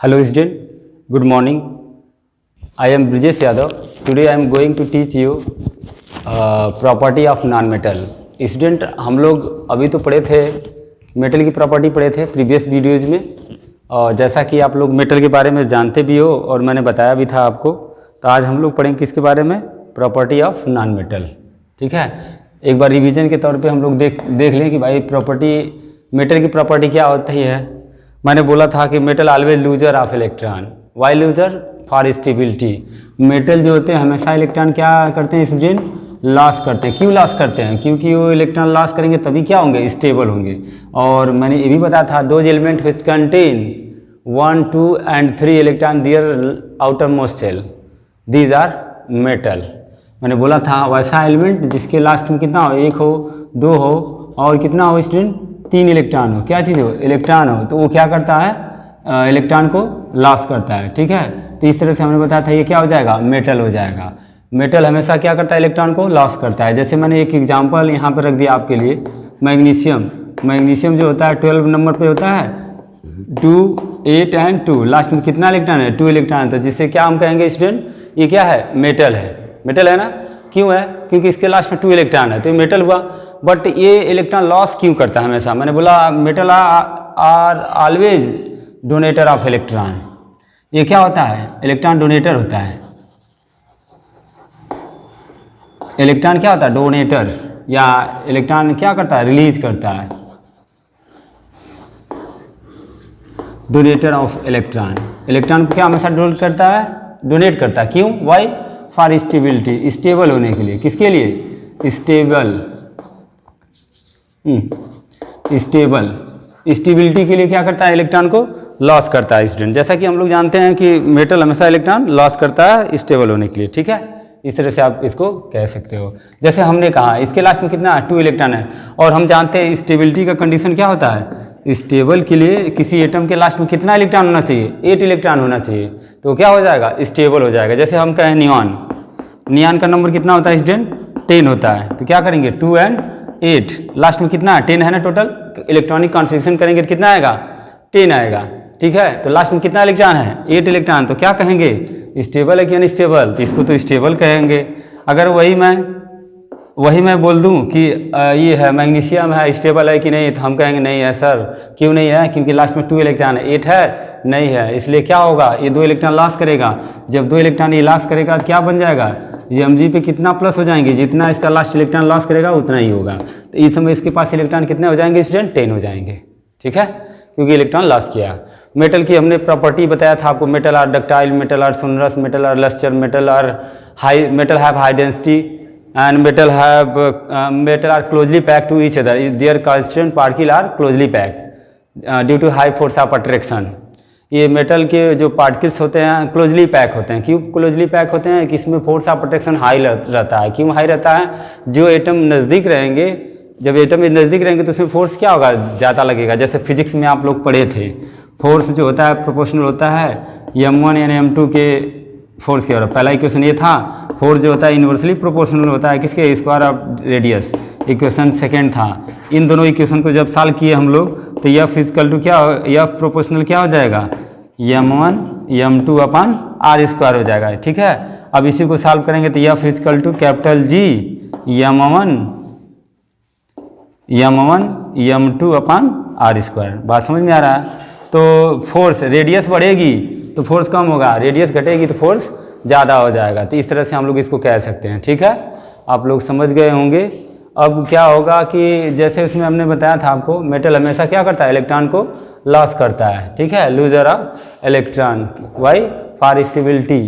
Hello student, good morning. I am Brijesh Yadav. Today I am going to teach you property of non-metal. Student, हम लोग अभी तो पढ़े थे metal की प्रॉपर्टी पढ़े थे प्रीवियस वीडियोज़ में, और जैसा कि आप लोग मेटल के बारे में जानते भी हो और मैंने बताया भी था आपको, तो आज हम लोग पढ़ेंगे किसके बारे में, प्रॉपर्टी ऑफ नॉन मेटल। ठीक है, एक बार रिवीजन के तौर पे हम लोग देख लें कि भाई प्रॉपर्टी मेटल की प्रॉपर्टी क्या होती है। मैंने बोला था कि metal always loser of electron, why loser for stability. Metal जो होते हैं हमेशा इलेक्ट्रॉन क्या करते हैं स्टूडेंट, लॉस करते हैं। क्यों लॉस करते हैं, क्योंकि वो इलेक्ट्रॉन लॉस करेंगे तभी क्या होंगे, स्टेबल होंगे। और मैंने ये भी बताया था those element which contain 1, 2 and 3 electron their outer most shell, these are metal. मैंने बोला था वैसा एलिमेंट जिसके लास्ट में कितना हो, 1 हो, 2 हो और कितना हो स्टूडेंट, 3 इलेक्ट्रॉन हो। क्या चीज़ हो, इलेक्ट्रॉन हो, तो वो क्या करता है, इलेक्ट्रॉन को लॉस करता है। ठीक है, तो इस तरह से हमने बताया था ये क्या हो जाएगा, मेटल हो जाएगा। मेटल हमेशा क्या करता है, इलेक्ट्रॉन को लॉस करता है। जैसे मैंने एक एग्जांपल यहाँ पर रख दिया आपके लिए, मैग्नीशियम। मैग्नीशियम जो होता है 12 नंबर पे होता है, 2, 8 and 2, लास्ट में कितना इलेक्ट्रॉन है, 2 इलेक्ट्रॉन। तो जिससे क्या हम कहेंगे स्टूडेंट, ये क्या है, मेटल है। मेटल है ना, क्यों है, क्योंकि इसके लास्ट में 2 इलेक्ट्रॉन है, तो ये मेटल हुआ। बट ये इलेक्ट्रॉन लॉस क्यों करता है हमेशा, मैंने बोला metal are always donator of electron. ये क्या होता है, इलेक्ट्रॉन डोनेटर होता है। इलेक्ट्रॉन क्या होता है, डोनेटर, या इलेक्ट्रॉन क्या करता है, रिलीज करता है, डोनेटर ऑफ इलेक्ट्रॉन। इलेक्ट्रॉन को क्या हमेशा डोनेट करता है, डोनेट करता है। क्यों, वाई, फॉर स्टेबिलिटी, स्टेबल होने के लिए। किसके लिए, स्टेबल, स्टेबिलिटी के लिए क्या करता है, इलेक्ट्रॉन को लॉस करता है स्टूडेंट। जैसा कि हम लोग जानते हैं कि मेटल हमेशा इलेक्ट्रॉन लॉस करता है स्टेबल होने के लिए। ठीक है, इस तरह से आप इसको कह सकते हो। जैसे हमने कहा इसके लास्ट में कितना, 2 इलेक्ट्रॉन है, और हम जानते हैं स्टेबिलिटी का कंडीशन क्या होता है, स्टेबल के लिए किसी एटम के लास्ट में कितना इलेक्ट्रॉन होना चाहिए, 8 इलेक्ट्रॉन होना चाहिए, तो क्या हो जाएगा, स्टेबल हो जाएगा। जैसे हम कहें नियॉन, नियॉन का नंबर कितना होता है स्टूडेंट, 10 होता है, तो क्या करेंगे 2 and 8, लास्ट में कितना है, 10 है ना टोटल, इलेक्ट्रॉनिक कॉन्फ़िगरेशन करेंगे तो कितना आएगा, 10 आएगा। ठीक है, तो लास्ट में कितना इलेक्ट्रॉन है, 8 इलेक्ट्रॉन, तो क्या कहेंगे, स्टेबल है कि अनस्टेबल, तो इसको तो स्टेबल कहेंगे। अगर वही मैं बोल दूं कि ये है मैग्नीशियम है, स्टेबल है कि नहीं, तो हम कहेंगे नहीं है सर। क्यों नहीं है, क्योंकि लास्ट में 2 इलेक्ट्रॉन है, 8 है नहीं है, इसलिए क्या होगा, ये 2 इलेक्ट्रॉन लॉस करेगा। जब 2 इलेक्ट्रॉन ये लॉस करेगा तो क्या बन जाएगा, ये mg पे कितना प्लस हो जाएंगे, जितना इसका लास्ट इलेक्ट्रॉन लॉस करेगा उतना ही होगा। तो इस समय इसके पास इलेक्ट्रॉन कितने हो जाएंगे स्टूडेंट, 10 हो जाएंगे। ठीक है, क्योंकि इलेक्ट्रॉन लॉस किया। मेटल की हमने प्रॉपर्टी बताया था आपको, metal are ductile, metal are sonorous, metal are lustre, metal have high density and metal are closely packed to each other, their constituent particle are closely packed due to high force of attraction. ये metal के जो particles होते हैं closely pack होते हैं। क्यों closely pack होते हैं, कि इसमें फोर्स ऑफ अट्रैक्शन हाई रहता है। क्यों हाई रहता है, जो एटम नज़दीक रहेंगे, जब एटम नज़दीक रहेंगे तो उसमें फोर्स क्या होगा, ज़्यादा लगेगा। जैसे फिजिक्स में आप लोग पढ़े थे, फोर्स जो होता है प्रोपोर्शनल होता है m1 यानी m2 के फोर्स के। और पहला इक्वेशन ये था, फोर्स जो होता है इन्वर्सली प्रोपोर्शनल होता है किसके, square of radius. Equation second था। इन दोनों इक्वेशन को जब सॉल्व किए हम लोग, तो यह फिजिकल टू क्या, यह प्रोपोर्शनल क्या हो जाएगा, m1 m2 अपन r स्क्वायर हो जाएगा। ठीक है, अब इसी को सॉल्व करेंगे तो यह physical to capital G m1 m2 अपन r स्क्वायर। बात समझ में आ रहा है। तो फोर्स, रेडियस बढ़ेगी तो फोर्स कम होगा, रेडियस घटेगी तो फोर्स ज़्यादा हो जाएगा। तो इस तरह से हम लोग इसको कह सकते हैं। ठीक है, आप लोग समझ गए होंगे। अब क्या होगा कि जैसे उसमें हमने बताया था आपको, मेटल हमेशा क्या करता है, इलेक्ट्रॉन को लॉस करता है। ठीक है, loser of electron, why, for stability.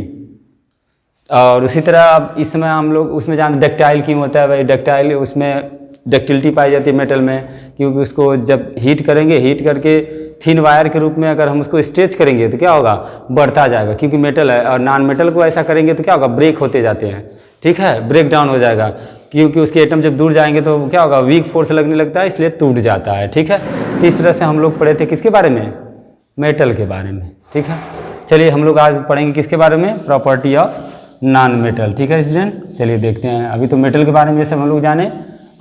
और उसी तरह अब इस समय हम लोग उसमें जानते डक्टाइल क्यों होता है, भाई डक्टाइल, उसमें डक्टिलिटी पाई जाती है मेटल में, क्योंकि उसको जब हीट करेंगे, हीट करके थिन वायर के रूप में अगर हम उसको स्ट्रेच करेंगे तो क्या होगा, बढ़ता जाएगा, क्योंकि मेटल है। और नॉन मेटल को ऐसा करेंगे तो क्या होगा, ब्रेक होते जाते हैं। ठीक है, ब्रेक डाउन हो जाएगा, क्योंकि उसके एटम जब दूर जाएंगे तो क्या होगा, वीक फोर्स लगने लगता है, इसलिए टूट जाता है। ठीक है, तो इस तरह से हम लोग पढ़े थे किसके बारे में, मेटल के बारे में। ठीक है, चलिए हम लोग आज पढ़ेंगे किसके बारे में, प्रॉपर्टी ऑफ नॉन मेटल। ठीक है स्टूडेंट, चलिए देखते हैं। अभी तो मेटल के बारे में जैसे हम लोग जाने,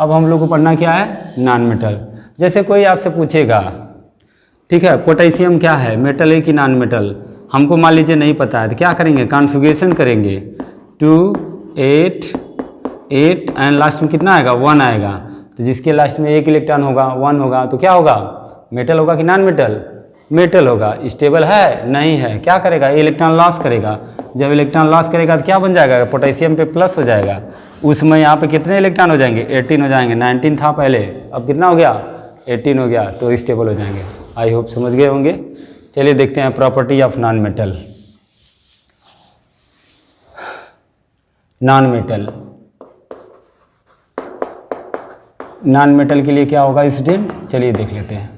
अब हम लोग को पढ़ना क्या है, नॉन मेटल। जैसे कोई आपसे पूछेगा ठीक है। पोटेशियम क्या है, मेटल है कि नॉन मेटल, हमको मान लीजिए नहीं पता है, तो क्या करेंगे, कॉन्फ़िगरेशन करेंगे। 2 8 8 एंड लास्ट में कितना आएगा, 1 आएगा। तो जिसके लास्ट में एक इलेक्ट्रॉन होगा, 1 होगा, तो क्या होगा, मेटल होगा कि नॉन मेटल, मेटल होगा। स्टेबल है, नहीं है, क्या करेगा, इलेक्ट्रॉन लॉस करेगा। जब इलेक्ट्रॉन लॉस करेगा तो क्या बन जाएगा, पोटेशियम पे प्लस हो जाएगा। उसमें यहाँ पे कितने इलेक्ट्रॉन हो जाएंगे, 18 हो जाएंगे। 19 था पहले, अब कितना हो गया, 18 हो गया, तो स्टेबल हो जाएंगे। आई होप समझ गए होंगे। चलिए देखते हैं property of non metal. Non metal, non metal के लिए क्या होगा स्टूडेंट, चलिए देख लेते हैं।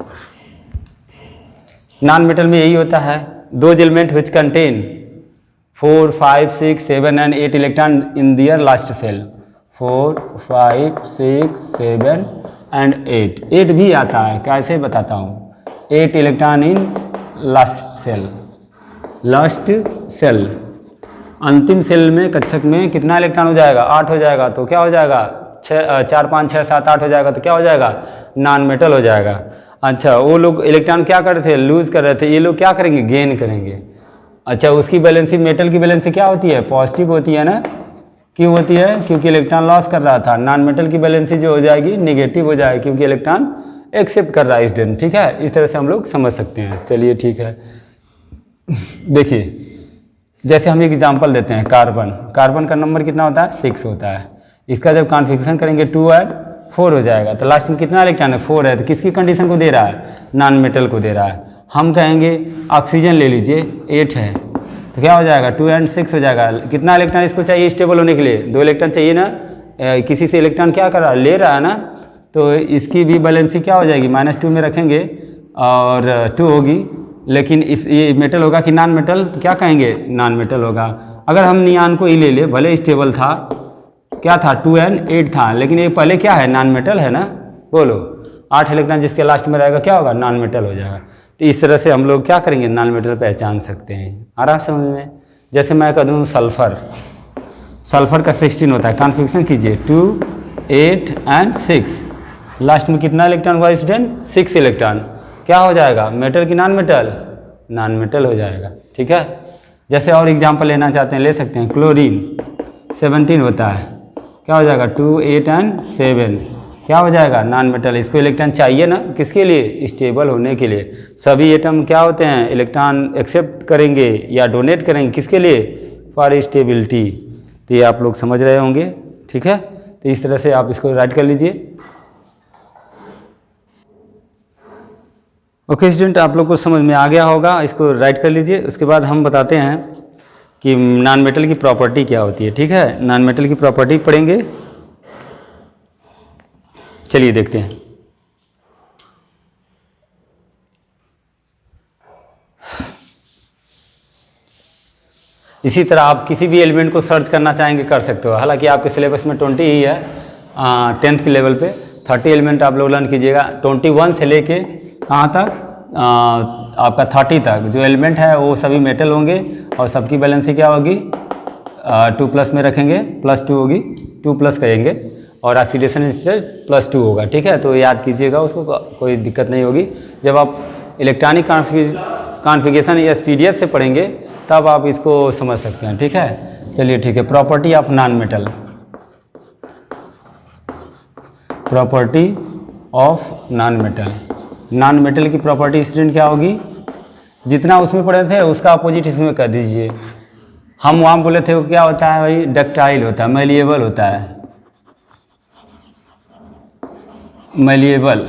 नॉन मेटल में यही होता है, those element which contain 4 5 6 7 and 8 electron in their last shell. 4 5 6 7 and 8 भी आता है, कैसे बताता हूँ। 8 electron in last shell, last shell, अंतिम सेल में कक्षक में कितना इलेक्ट्रॉन हो जाएगा, 8 हो जाएगा। तो क्या हो जाएगा, 4 5 6 7 8 हो जाएगा, तो क्या हो जाएगा, नॉन मेटल हो जाएगा। अच्छा, वो लोग इलेक्ट्रॉन क्या कर रहे थे, लूज कर रहे थे, ये लोग क्या करेंगे, गेन करेंगे। अच्छा, उसकी बैलेंसी, मेटल की बैलेंसी क्या होती है, पॉजिटिव होती है ना। क्यों होती है, क्योंकि इलेक्ट्रॉन लॉस कर रहा था। नॉन मेटल की बैलेंसी जो हो जाएगी निगेटिव हो जाएगी, क्योंकि इलेक्ट्रॉन एक्सेप्ट कर रहा है स्टूडेंट। ठीक है, इस तरह से हम लोग समझ सकते हैं। चलिए ठीक है, देखिए जैसे हम एक एग्जांपल देते हैं, कार्बन, कार्बन का नंबर कितना होता है, 6 होता है। इसका जब कॉन्फ़िगरेशन करेंगे 2 और 4 हो जाएगा, तो लास्ट में कितना इलेक्ट्रॉन है, 4 है। तो किसकी कंडीशन को दे रहा है, नॉन मेटल को दे रहा है। हम कहेंगे ऑक्सीजन ले लीजिए, 8 है, तो क्या हो जाएगा, 2 और 6 हो जाएगा। कितना इलेक्ट्रॉन इसको चाहिए स्टेबल होने के लिए, 2 इलेक्ट्रॉन चाहिए ना। किसी से इलेक्ट्रॉन क्या कर रहा है, ले रहा है ना, तो इसकी भी बैलेंसी क्या हो जाएगी, -2 में रखेंगे और 2 होगी। लेकिन इस ये मेटल होगा कि नॉन मेटल, तो क्या कहेंगे, नॉन मेटल होगा। अगर हम नियान को ही ले ले, भले स्टेबल था, क्या था, 2 और 8 था, लेकिन ये पहले क्या है, नॉन मेटल है ना। बोलो, 8 इलेक्ट्रॉन जिसके लास्ट में रहेगा क्या होगा, नॉन मेटल हो जाएगा। तो इस तरह से हम लोग क्या करेंगे, नॉन मेटल पहचान सकते हैं। आ रहा समझ में। जैसे मैं कह दूँ सल्फर, सल्फर का 16 होता है, कॉन्फ़िगरेशन कीजिए 2 8 एंड 6, लास्ट में कितना इलेक्ट्रॉन हुआ स्टूडेंट, 6 इलेक्ट्रॉन। क्या हो जाएगा, मेटल की नॉन मेटल, नॉन मेटल हो जाएगा। ठीक है, जैसे और एग्जांपल लेना चाहते हैं ले सकते हैं। क्लोरीन 17 होता है, क्या हो जाएगा, 2 8 एंड 7, क्या हो जाएगा, नॉन मेटल। इसको इलेक्ट्रॉन चाहिए ना, किसके लिए, स्टेबल होने के लिए। सभी एटम क्या होते हैं, इलेक्ट्रॉन एक्सेप्ट करेंगे या डोनेट करेंगे, किसके लिए, फॉर स्टेबिलिटी। तो ये आप लोग समझ रहे होंगे। ठीक है, तो इस तरह से आप इसको राइट कर लीजिए। ओके स्टूडेंट, आप लोग को समझ में आ गया होगा, इसको राइट कर लीजिए। उसके बाद हम बताते हैं कि नॉन मेटल की प्रॉपर्टी क्या होती है। ठीक है, नॉन मेटल की प्रॉपर्टी पढ़ेंगे, चलिए देखते हैं। इसी तरह आप किसी भी एलिमेंट को सर्च करना चाहेंगे कर सकते हो। हालांकि आपके सिलेबस में 20 ही है, 10th के लेवल पे 30 एलिमेंट आप लोग लर्न कीजिएगा। 21 से लेके कहाँ तक, आपका 30 तक जो एलिमेंट है वो सभी मेटल होंगे और सबकी बैलेंसी क्या होगी, 2+ में रखेंगे, +2 होगी, 2+ कहेंगे और ऑक्सीडेशन स्टेट +2 होगा। ठीक है, तो याद कीजिएगा उसको, कोई दिक्कत नहीं होगी। जब आप इलेक्ट्रॉनिक कॉन्फ़िगरेशन या PDF से पढ़ेंगे तब आप इसको समझ सकते हैं। ठीक है, चलिए ठीक है। Property of non metal, property of non metal. Non metal की प्रॉपर्टी स्टूडेंट क्या होगी, जितना उसमें पढ़े थे उसका अपोजिट इसमें कर दीजिए। हम वहाँ बोले थे वो क्या होता है भाई, डक्टाइल होता है, मेलिएबल होता है, मेलिएबल।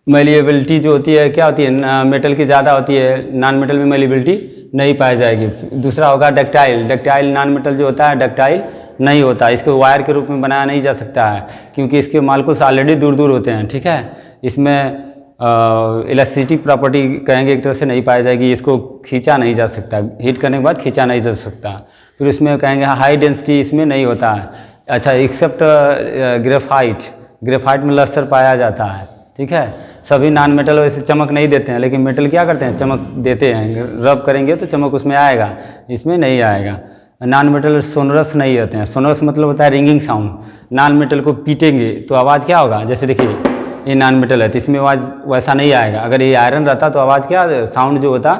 मेलिएबिलिटी जो होती है क्या होती है, मेटल की ज़्यादा होती है, नॉन मेटल में मेलिएबिलिटी नहीं पाई जाएगी। दूसरा होगा डक्टाइल, डक्टाइल नॉन मेटल जो होता है डक्टाइल नहीं होता, इसको वायर के रूप में बनाया नहीं जा सकता है क्योंकि इसके मालिक्यूल्स ऑलरेडी दूर दूर होते हैं। ठीक है, इसमें इलास्टिसिटी प्रॉपर्टी कहेंगे एक तरह से नहीं पाई जाएगी, इसको खींचा नहीं जा सकता, हीट करने के बाद खींचा नहीं जा सकता। फिर उसमें कहेंगे हाई डेंसिटी इसमें नहीं होता है। अच्छा, एक्सेप्ट ग्रेफाइट, ग्रेफाइट में लस्टर पाया जाता है। ठीक है, सभी नॉन मेटल वैसे चमक नहीं देते हैं, लेकिन मेटल क्या करते हैं, चमक देते हैं। रब करेंगे तो चमक उसमें आएगा, इसमें नहीं आएगा। नॉन मेटल सोनरस नहीं होते हैं, सोनरस मतलब होता है रिंगिंग साउंड। नॉन मेटल को पीटेंगे तो आवाज़ क्या होगा, जैसे देखिए ये नॉन मेटल है तो इसमें आवाज़ वैसा नहीं आएगा। अगर ये आयरन रहता तो आवाज़ क्या, साउंड जो होता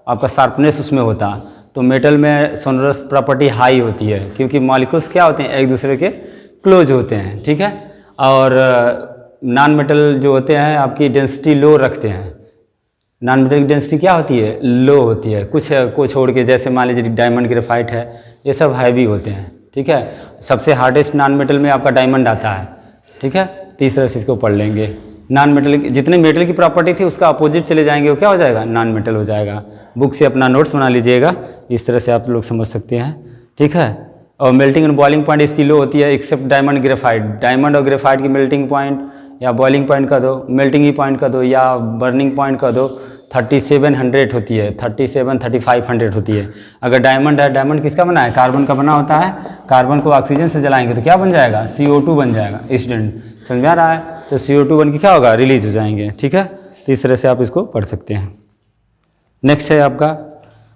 आपका शार्पनेस उसमें होता। तो मेटल में सोनरस प्रॉपर्टी हाई होती है क्योंकि मॉलिक्यूल्स क्या होते हैं, एक दूसरे के क्लोज होते हैं, ठीक है। और नॉन मेटल जो होते हैं आपकी डेंसिटी लो रखते हैं। नॉन मेटल की डेंसिटी क्या होती है, लो होती है। कुछ को छोड़ के, जैसे मान लीजिए डायमंड ग्रेफाइट है, ये सब हैवी होते हैं, ठीक है। सबसे हार्डेस्ट नॉन मेटल में आपका डायमंड आता है, ठीक है। तो इस तरह से इसको पढ़ लेंगे। नॉन मेटल जितने मेटल की प्रॉपर्टी थी उसका अपोजिट चले जाएंगे, वो क्या हो जाएगा, नॉन मेटल हो जाएगा। बुक से अपना नोट्स बना लीजिएगा, इस तरह से आप लोग समझ सकते हैं, ठीक है। और मेल्टिंग एंड बॉइलिंग पॉइंट इसकी लो होती है एक्सेप्ट डायमंड ग्रेफाइट। डायमंड और ग्रेफाइट की मेल्टिंग पॉइंट या बॉइलिंग पॉइंट का दो, मेल्टिंग ही पॉइंट का दो या बर्निंग पॉइंट का दो 3700 होती है, 3500 होती है। अगर डायमंड है, डायमंड किसका बना है, कार्बन का बना होता है। कार्बन को ऑक्सीजन से जलाएंगे तो क्या बन जाएगा, CO2 बन जाएगा। स्टूडेंट समझ में आ रहा है, तो CO2 बन के क्या होगा, रिलीज हो जाएंगे, ठीक है। तो इस तरह से आप इसको पढ़ सकते हैं। नेक्स्ट है आपका,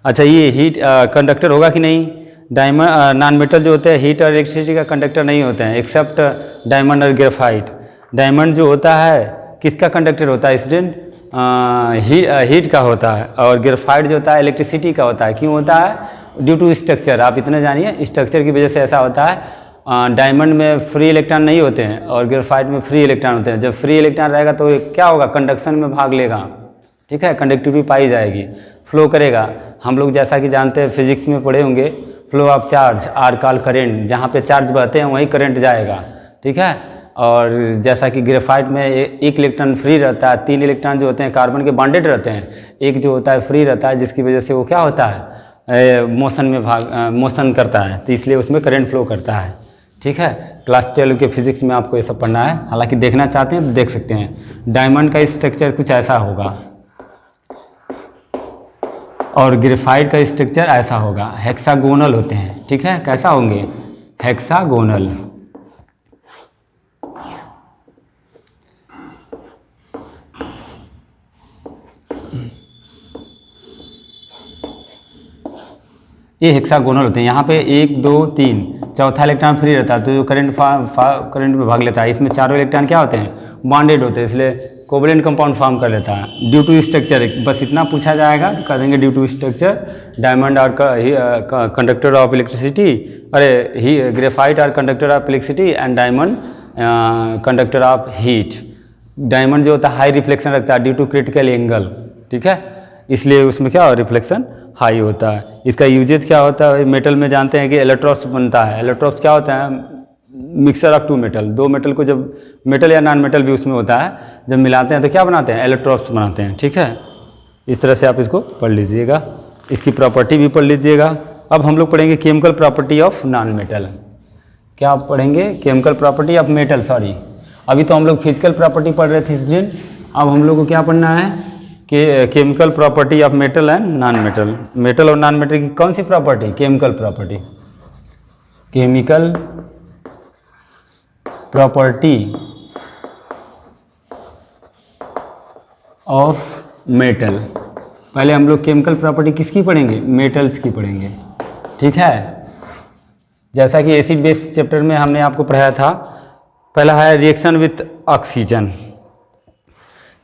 अच्छा ये हीट कंडक्टर होगा कि नहीं। डायमंड नॉन मेटल जो होते हैं हीट और इलेक्ट्रिसिटी का कंडक्टर नहीं होते हैं एक्सेप्ट डायमंड और ग्रेफाइट। डायमंड जो होता है किसका कंडक्टर होता है स्टूडेंट, हीट का होता है। और ग्रेफाइट जो होता है इलेक्ट्रिसिटी का होता है। क्यों होता है, ड्यू टू स्ट्रक्चर। आप इतना जानिए, स्ट्रक्चर की वजह से ऐसा होता है। डायमंड में फ्री इलेक्ट्रॉन नहीं होते हैं और ग्रेफाइट में फ्री इलेक्ट्रॉन होते हैं। जब फ्री इलेक्ट्रॉन रहेगा तो क्या होगा, कंडक्शन में भाग लेगा, ठीक है, कंडक्टिविटी पाई जाएगी, फ्लो करेगा। हम लोग जैसा कि जानते हैं फिजिक्स में पढ़े होंगे, flow of charge are called current. जहाँ पे चार्ज बहते हैं वहीं करंट जाएगा, ठीक है। और जैसा कि ग्रेफाइट में एक इलेक्ट्रॉन फ्री रहता है, 3 इलेक्ट्रॉन जो होते हैं कार्बन के बॉन्डेड रहते हैं, एक जो होता है फ्री रहता है, जिसकी वजह से वो क्या होता है, मोशन करता है, तो इसलिए उसमें करंट फ्लो करता है, ठीक है। क्लास 12 के फिजिक्स में आपको ये सब पढ़ना है। हालांकि देखना चाहते हैं तो देख सकते हैं। डायमंड का स्ट्रक्चर कुछ ऐसा होगा और ग्रेफाइट का स्ट्रक्चर ऐसा होगा, हेक्सागोनल होते हैं, ठीक है। कैसा होंगे, हेक्सागोनल। ये हेक्सागोनल होते हैं। यहाँ पे 1 2 3 चौथा इलेक्ट्रॉन फ्री रहता है तो जो करंट में भाग लेता है, इसमें चारों इलेक्ट्रॉन क्या होते हैं, बॉन्डेड होते हैं, इसलिए कोवलेंट कंपाउंड फॉर्म कर लेता है ड्यू टू स्ट्रक्चर। बस इतना पूछा जाएगा तो कर देंगे ड्यू टू स्ट्रक्चर। डायमंड और कंडक्टर ऑफ इलेक्ट्रिसिटी, अरे ग्रेफाइट और conductor of electricity and diamond conductor of heat. Diamond जो होता है हाई रिफ्लेक्शन रखता है ड्यू टू क्रिटिकल एंगल, ठीक है, इसलिए उसमें क्या रिफ्लेक्शन हाई होता है। इसका यूजेज क्या होता है, मेटल में जानते हैं कि इलेक्ट्रोड्स बनता है। इलेक्ट्रोड्स क्या होता है, मिक्सचर ऑफ 2 मेटल। 2 मेटल को जब मेटल या नॉन मेटल भी उसमें होता है, जब मिलाते हैं तो क्या बनाते हैं, इलेक्ट्रोड्स बनाते हैं, ठीक है। इस तरह से आप इसको पढ़ लीजिएगा, इसकी प्रॉपर्टी भी पढ़ लीजिएगा। अब हम लोग पढ़ेंगे chemical property of non metal. क्या आप पढ़ेंगे, chemical property of metal, sorry अभी तो हम लोग फिजिकल प्रॉपर्टी पढ़ रहे थे स्टूडेंट। अब हम लोग को क्या पढ़ना है कि chemical property of metal and non metal. Metal और नॉन मेटल की कौन सी property, chemical property. Chemical property of metal. पहले हम लोग केमिकल प्रॉपर्टी किसकी पढ़ेंगे, मेटल्स की पढ़ेंगे, ठीक है। जैसा कि एसिड बेस चैप्टर में हमने आपको पढ़ाया था, पहला है reaction with oxygen.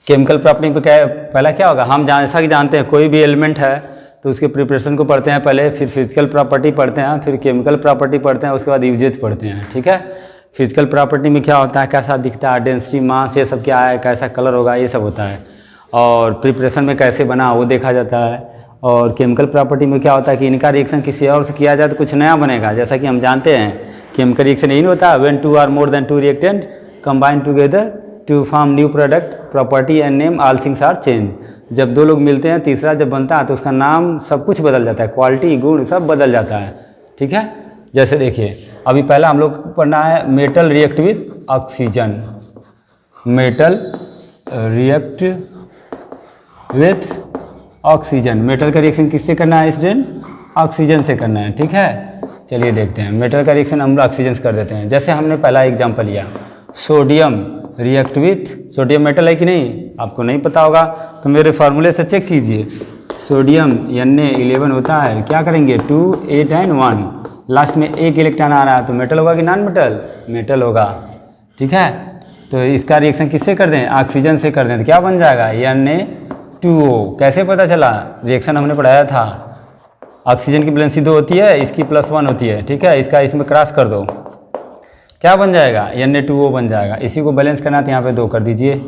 Chemical property पे क्या, पहला क्या होगा, हम जैसा कि जानते हैं कोई भी एलिमेंट है तो उसके प्रिपरेशन को पढ़ते हैं पहले, फिर फिजिकल प्रॉपर्टी पढ़ते हैं, फिर केमिकल प्रॉपर्टी पढ़ते हैं, उसके बाद यूजेज पढ़ते हैं, ठीक है। फिजिकल प्रॉपर्टी में क्या होता है, कैसा दिखता है, डेंसिटी, मास, ये सब क्या है, कैसा कलर होगा, ये सब होता है। और प्रिपरेशन में कैसे बना वो देखा जाता है। और केमिकल प्रॉपर्टी में क्या होता है कि इनका रिएक्शन किसी और से किया जाए तो कुछ नया बनेगा। जैसा कि हम जानते हैं केमिकल रिएक्शन यही होता है, when 2 or more than 2 reactant combine together to form new product, property and name, all things are change. जब 2 लोग मिलते हैं, तीसरा जब बनता है तो उसका नाम, सब कुछ बदल जाता है, क्वालिटी, गुण सब बदल जाता है, ठीक है। जैसे देखिए अभी पहला हम लोग को पढ़ना है metal react with oxygen. Metal react with oxygen, metal का रिएक्शन किससे करना है स्टूडेंट, ऑक्सीजन से करना है, ठीक है। चलिए देखते हैं, मेटल का रिएक्शन हम ऑक्सीजन से कर देते हैं। जैसे हमने पहला एग्जाम्पल लिया, sodium react with, sodium metal है कि नहीं, आपको नहीं पता होगा तो मेरे फार्मूले से चेक कीजिए। सोडियम Na11 होता है, क्या करेंगे 2 8 and 1, लास्ट में 1 इलेक्ट्रॉन आ रहा है तो मेटल होगा कि नॉन मेटल, मेटल होगा, ठीक है। तो इसका रिएक्शन किससे कर दें, ऑक्सीजन से कर दें, तो क्या बन जाएगा Na2O। कैसे पता चला, रिएक्शन हमने पढ़ाया था, ऑक्सीजन की वैलेंसी 2 होती है, इसकी +1 होती है, ठीक है। इसका इसमें क्रॉस कर दो, क्या बन जाएगा, Na2O बन जाएगा। इसी को बैलेंस करना है तो यहाँ पे 2 कर दीजिए,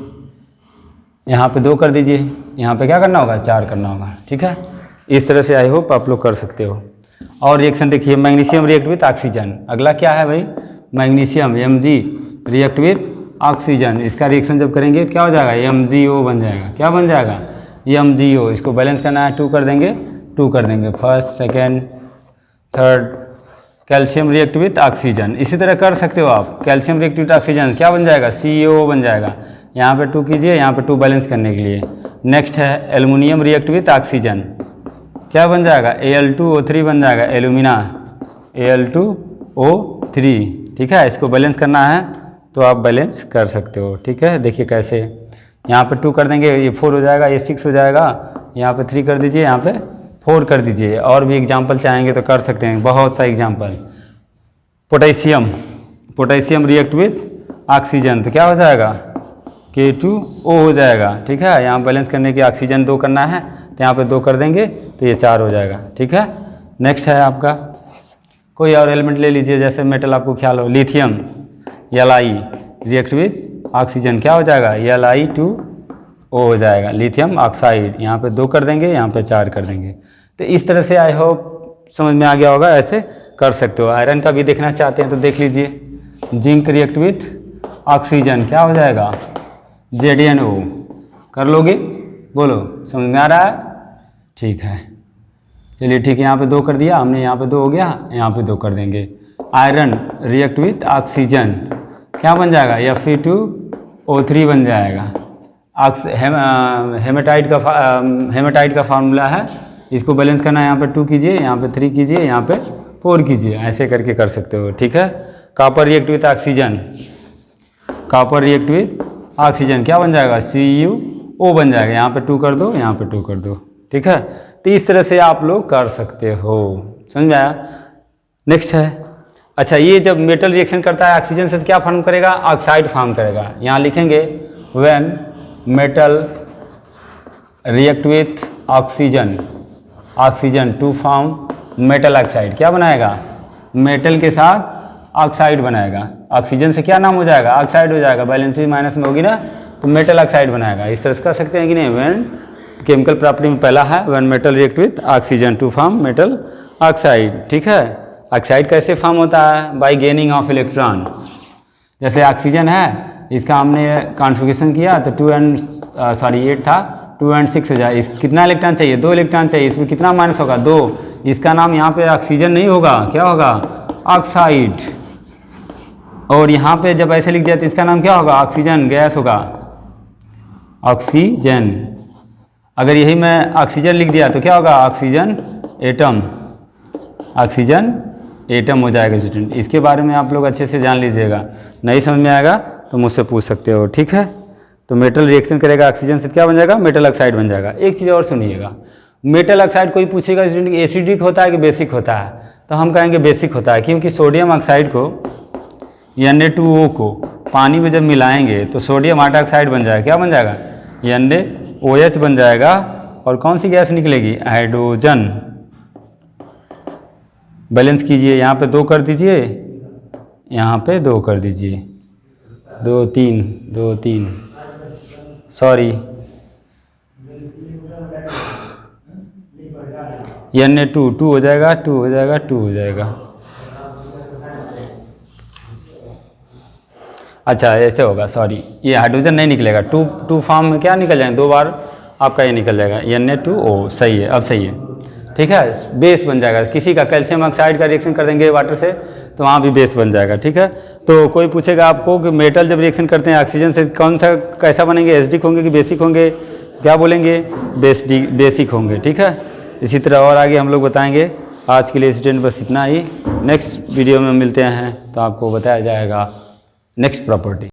यहाँ पे 2 कर दीजिए, यहाँ पे क्या करना होगा, 4 करना होगा, ठीक है। इस तरह से आई होप आप लोग कर सकते हो। और रिएक्शन देखिए, मैग्नीशियम रिएक्ट विथ ऑक्सीजन। अगला क्या है भाई, magnesium Mg react with oxygen. इसका रिएक्शन जब करेंगे क्या हो जाएगा, MgO बन जाएगा। क्या बन जाएगा, MgO। इसको बैलेंस करना है, 2 कर देंगे, 2 कर देंगे, first second third. Calcium react with oxygen, इसी तरह कर सकते हो आप। कैल्शियम रिएक्ट विथ ऑक्सीजन क्या बन जाएगा, CaO बन जाएगा। यहाँ पे 2 कीजिए, यहाँ पे 2 बैलेंस करने के लिए। नेक्स्ट है एल्युमिनियम रिएक्ट विथ ऑक्सीजन, क्या बन जाएगा, Al2O3 बन जाएगा, एल्यूमिना Al2O3, ठीक है। इसको बैलेंस करना है तो आप बैलेंस कर सकते हो, ठीक है। देखिए कैसे, यहाँ पे 2 कर देंगे, ये 4 हो जाएगा, ये 6 हो जाएगा, यहाँ पे 3 कर दीजिए, यहाँ पे 4 कर दीजिए। और भी एग्जाम्पल चाहेंगे तो कर सकते हैं, बहुत सा example. Potassium react with oxygen, तो क्या हो जाएगा, K2O हो जाएगा, ठीक है। यहाँ बैलेंस करने के ऑक्सीजन 2 करना है तो यहाँ पे 2 कर देंगे तो ये 4 हो जाएगा, ठीक है। नेक्स्ट है आपका, कोई और एलिमेंट ले लीजिए, जैसे मेटल आपको ख्याल हो, lithium Li react with oxygen, क्या हो जाएगा, Li2O हो जाएगा, लिथियम ऑक्साइड। यहाँ पे 2 कर देंगे, यहाँ पे 4 कर देंगे। तो इस तरह से आई होप समझ में आ गया होगा, ऐसे कर सकते हो। आयरन का भी देखना चाहते हैं तो देख लीजिए, जिंक रिएक्ट विथ ऑक्सीजन, क्या हो जाएगा, ZnO। कर लोगे, बोलो, समझ में आ रहा है, ठीक है। चलिए ठीक है, यहाँ पे 2 कर दिया हमने, यहाँ पे 2 हो गया, यहाँ पे 2 कर देंगे। आयरन रिएक्ट विथ ऑक्सीजन, क्या बन जाएगा, Fe2O3 बन जाएगा। हेमेटाइट का फार्मूला है, इसको बैलेंस करना है, यहाँ पे 2 कीजिए, यहाँ पे 3 कीजिए, यहाँ पे 4 कीजिए, ऐसे करके कर सकते हो, ठीक है। Copper react with oxygen, copper react with oxygen क्या बन जाएगा, CuO बन जाएगा। यहाँ पे 2 कर दो, यहाँ पे 2 कर दो, ठीक है। तो इस तरह से आप लोग कर सकते हो, समझ में आया। नेक्स्ट है, अच्छा, ये जब मेटल रिएक्शन करता है ऑक्सीजन से तो क्या फॉर्म करेगा, ऑक्साइड फॉर्म करेगा। यहाँ लिखेंगे when metal react with oxygen to form metal oxide, क्या बनाएगा, मेटल के साथ ऑक्साइड बनाएगा। ऑक्सीजन से क्या नाम हो जाएगा, ऑक्साइड हो जाएगा, बैलेंसी माइनस में होगी ना, तो मेटल ऑक्साइड बनाएगा। इस तरह से कर सकते हैं कि नहीं। व्हेन केमिकल प्रॉपर्टी में पहला है when metal react with oxygen to form metal oxide, ठीक है। ऑक्साइड कैसे फॉर्म होता है, बाय गेनिंग ऑफ इलेक्ट्रॉन। जैसे ऑक्सीजन है, इसका हमने कॉन्फ़िगरेशन किया तो 8 था, 2 and 6 हो जाए। इस कितना इलेक्ट्रॉन चाहिए, 2 इलेक्ट्रॉन चाहिए, इसमें कितना माइनस होगा, 2। इसका नाम यहाँ पे ऑक्सीजन नहीं होगा, क्या होगा, ऑक्साइड। और यहाँ पे जब ऐसे लिख दिया तो इसका नाम क्या होगा, ऑक्सीजन गैस होगा, ऑक्सीजन। अगर यही मैं ऑक्सीजन लिख दिया तो क्या होगा, ऑक्सीजन एटम, ऑक्सीजन एटम हो जाएगा स्टूडेंट। इसके बारे में आप लोग अच्छे से जान लीजिएगा, नहीं समझ में आएगा तो मुझसे पूछ सकते हो, ठीक है। तो मेटल रिएक्शन करेगा ऑक्सीजन से, क्या बन जाएगा, मेटल ऑक्साइड बन जाएगा। एक चीज़ और सुनिएगा, मेटल ऑक्साइड कोई पूछेगा स्टूडेंट एसिडिक होता है कि बेसिक होता है, तो हम कहेंगे बेसिक होता है, क्योंकि सोडियम ऑक्साइड को Na2O को पानी में जब मिलाएंगे तो सोडियम हाइड्रोक्साइड बन जाएगा, क्या बन जाएगा, NaOH बन जाएगा। और कौन सी गैस निकलेगी, हाइड्रोजन। बैलेंस कीजिए, यहाँ पे 2 कर दीजिए, यहाँ पे 2 कर दीजिए, 2 3 सॉरी, Na2 हो जाएगा, 2 हो जाएगा, 2 हो जाएगा। अच्छा ऐसे होगा, सॉरी, ये हाइड्रोजन नहीं निकलेगा, 2 फॉर्म में क्या निकल जाएगा, 2 बार आपका ये निकल जाएगा, Na2O। सही है, अब सही है, ठीक है। बेस बन जाएगा, किसी का कैल्शियम ऑक्साइड का रिएक्शन कर देंगे वाटर से तो वहाँ भी बेस बन जाएगा, ठीक है। तो कोई पूछेगा आपको कि मेटल जब रिएक्शन करते हैं ऑक्सीजन से कौन सा कैसा बनेंगे, एसिडिक होंगे कि बेसिक होंगे, क्या बोलेंगे, बेसिक होंगे, ठीक है। इसी तरह और आगे हम लोग बताएंगे। आज के लिए स्टूडेंट बस इतना ही, नेक्स्ट वीडियो में मिलते हैं तो आपको बताया जाएगा नेक्स्ट प्रॉपर्टी।